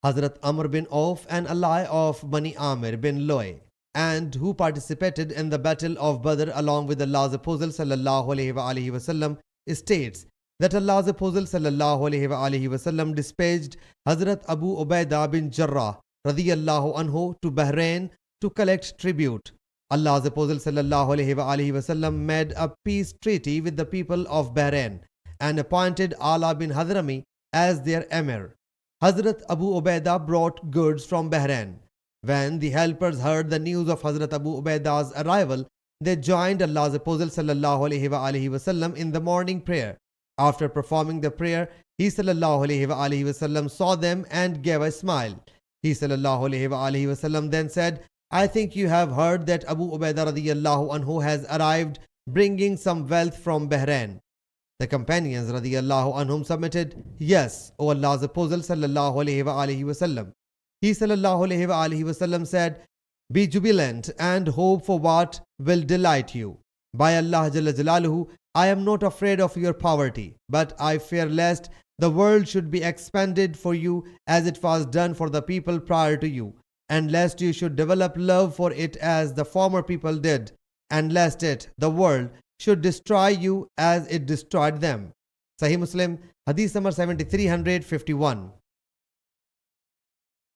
Hazrat Amr bin Auf, an ally of Bani Amir bin Loy, and who participated in the battle of Badr along with Allah's Apostle sallallahu alaihi wasallam, states that Allah's Apostle sallallahu alaihi wasallam dispatched Hazrat Abu Ubaidah bin Jarrah radiyallahu anhu to Bahrain to collect tribute. Allah's Apostle sallallahu alaihi wasallam made a peace treaty with the people of Bahrain and appointed Ala bin Hadrami as their emir. Hazrat Abu Ubaidah brought goods from Bahrain. When the helpers heard the news of Hazrat Abu Ubaidah's arrival, they joined Allah's Apostle sallallahu alaihi wasallam in the morning prayer. After performing the prayer, he sallallahu alaihi wasallam saw them and gave a smile. He sallallahu alaihi wasallam then said, I think you have heard that Abu Ubaidah radiyallahu anhu has arrived bringing some wealth from Bahrain. The companions radiyallahu anhum submitted, Yes, O Allah's Apostle sallallahu alaihi wasallam. He sallallahu alaihi wasallam said, Be jubilant and hope for what will delight you. By Allah Jalla Jalaluhu, I am not afraid of your poverty, but I fear lest the world should be expanded for you as it was done for the people prior to you, and lest you should develop love for it as the former people did, and lest it, the world, should destroy you as it destroyed them. Sahih Muslim Hadees number 7351.